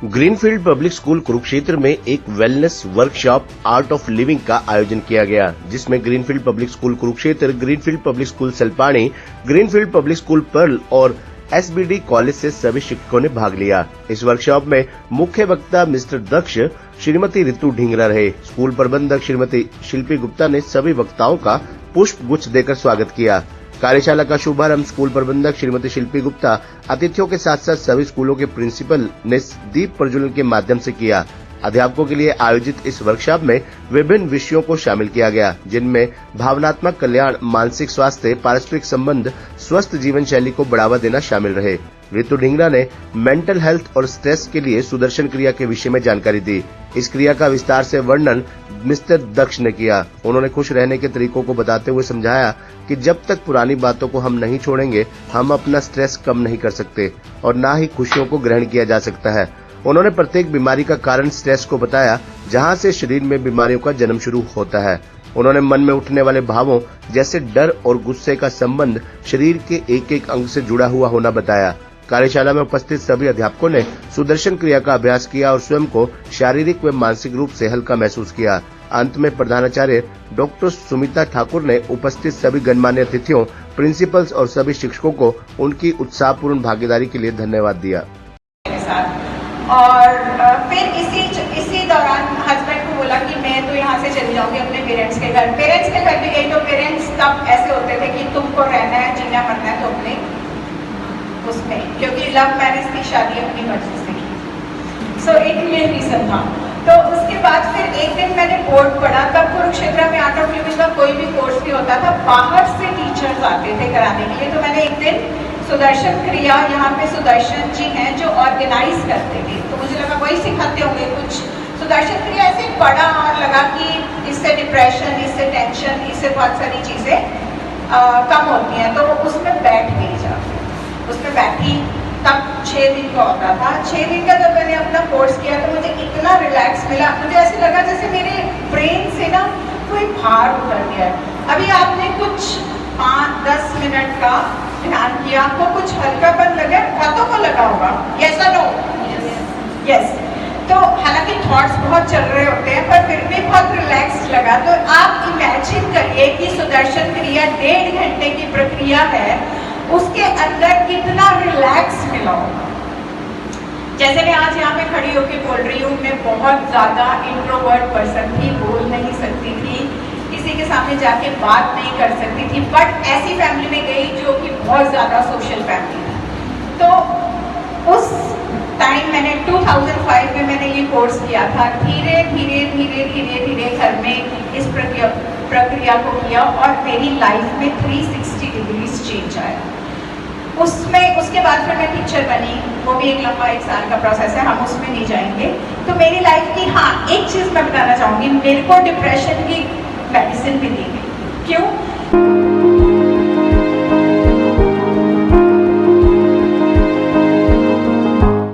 Greenfield Public School Kurukshetra में एक wellness workshop Art of Living का आयोजन किया गया, जिसमें Greenfield Public School Kurukshetra, Greenfield Public School Salpani, Greenfield Public School pearl और एसबीडी कॉलेज से सभी शिक्षकों ने भाग लिया। इस वर्कशॉप में मुख्य वक्ता मिस्टर दक्ष श्रीमती ऋतु ढींगरा रहे। स्कूल प्रबंधक श्रीमती शिल्पी गुप्ता ने सभी वक्ताओं का पुष्प गुच्छ देकर स्वागत किया। कार्यशाला का शुभारंभ स्कूल प्रबंधक श्रीमती शिल्पी गुप्ता, अतिथियों के साथ साथ सभी स्कूलों के प्रिंसिपल ने दीप प्रज्वलन के माध्यम से किया। अध्यापकों के लिए आयोजित इस वर्कशॉप में विभिन्न विषयों को शामिल किया गया, जिनमें भावनात्मक कल्याण, मानसिक स्वास्थ्य, पारस्परिक संबंध, स्वस्थ जीवन शैली को बढ़ावा देना शामिल रहे। ऋतु ढींगरा ने मेंटल हेल्थ और स्ट्रेस के लिए सुदर्शन क्रिया के विषय में जानकारी दी। इस क्रिया का विस्तार से वर्णन मिस्टर दक्ष ने किया। उन्होंने खुश रहने के तरीकों को बताते हुए समझाया कि जब तक पुरानी बातों को हम नहीं छोड़ेंगे, हम अपना स्ट्रेस कम नहीं कर सकते और न ही खुशियों को ग्रहण किया जा सकता है। उन्होंने प्रत्येक बीमारी का कारण स्ट्रेस को बताया, जहां से शरीर में बीमारियों का जन्म शुरू होता है। उन्होंने मन में उठने वाले भावों जैसे डर और गुस्से का संबंध शरीर के एक एक अंग से जुड़ा हुआ होना बताया। कार्यशाला में उपस्थित सभी अध्यापकों ने सुदर्शन क्रिया का अभ्यास किया और स्वयं को शारीरिक व मानसिक रूप से हल्का महसूस किया। अंत में प्रधानाचार्य डॉक्टर सुमिता ठाकुर ने उपस्थित सभी गणमान्य अतिथियों, प्रिंसिपल्स और सभी शिक्षकों को उनकी उत्साहपूर्ण भागीदारी के लिए धन्यवाद दिया। और फिर इसी दौरान हस्बैंड को बोला कि मैं तो यहाँ से चली जाऊंगी अपने पेरेंट्स के घर। पेरेंट्स के घर भी गई तो पेरेंट्स तब ऐसे होते थे कि तुमको रहना है, जीना मरना है तो अपने उसमें, क्योंकि लव मैरिज की शादी अपनी मर्जी से की। सो एक ये रीजन था। तो उसके बाद फिर एक दिन मैंने बोर्ड पढ़ा। तब कुरुक्षेत्र में आर्ट ऑफ लिविंग का कोई भी कोर्स नहीं होता था, बाहर से टीचर्स आते थे कराने के लिए। तो मैंने एक दिन सुदर्शन क्रिया, यहाँ पे सुदर्शन जी हैं जो ऑर्गेनाइज करते थे, तो मुझे लगा वही सिखाते होंगे कुछ। सुदर्शन क्रिया ऐसे पढ़ा और लगा कि इससे डिप्रेशन, इससे टेंशन, इससे बहुत सारी चीजें कम होती हैं। तो उसमें बैठ गई जाके, उसमें बैठी। तब 6 दिन का होता था। 6 दिन का जब मैंने अपना कोर्स किया तो मुझे इतना रिलैक्स मिला, मुझे ऐसे लगा जैसे मेरे ब्रेन से ना कोई भार उतर गया है। अभी आपने कुछ 5-10 मिनट का ध्यान किया, आपको कुछ हल्कापन लगा, हाथों को लगा होगा, यस और नो? यस। तो हालांकि थॉट्स बहुत चल रहे होते हैं, पर फिर भी बहुत रिलैक्स लगा। तो आप इमेजिन करिए कि सुदर्शन क्रिया 1.5 घंटे की प्रक्रिया है, उसके अंदर कितना रिलैक्स मिला होगा। जैसे मैं आज यहाँ पे खड़ी होकर बोल रही हूँ, मैं बहुत ज्यादा इंट्रोवर्ट पर्सन थी, बोल नहीं सकती थी, किसी के सामने जाके बात नहीं कर सकती थी, बट ऐसी फैमिली में गई जो कि बहुत ज्यादा सोशल फैमिली थी। तो उस टाइम मैंने 2005 में मैंने ये कोर्स किया था। धीरे धीरे घर में इस प्रक्रिया को किया और मेरी लाइफ में 360 डिग्रीज चेंज आया। उसके बाद फिर मैं टीचर बनी, वो भी एक लंबा 1 साल का प्रोसेस है, हम उसमें नहीं जाएंगे। तो मेरी लाइफ की एक चीज मैं बताना चाहूंगी, मेरे को डिप्रेशन की मेडिसिन भी दी गई। क्यों?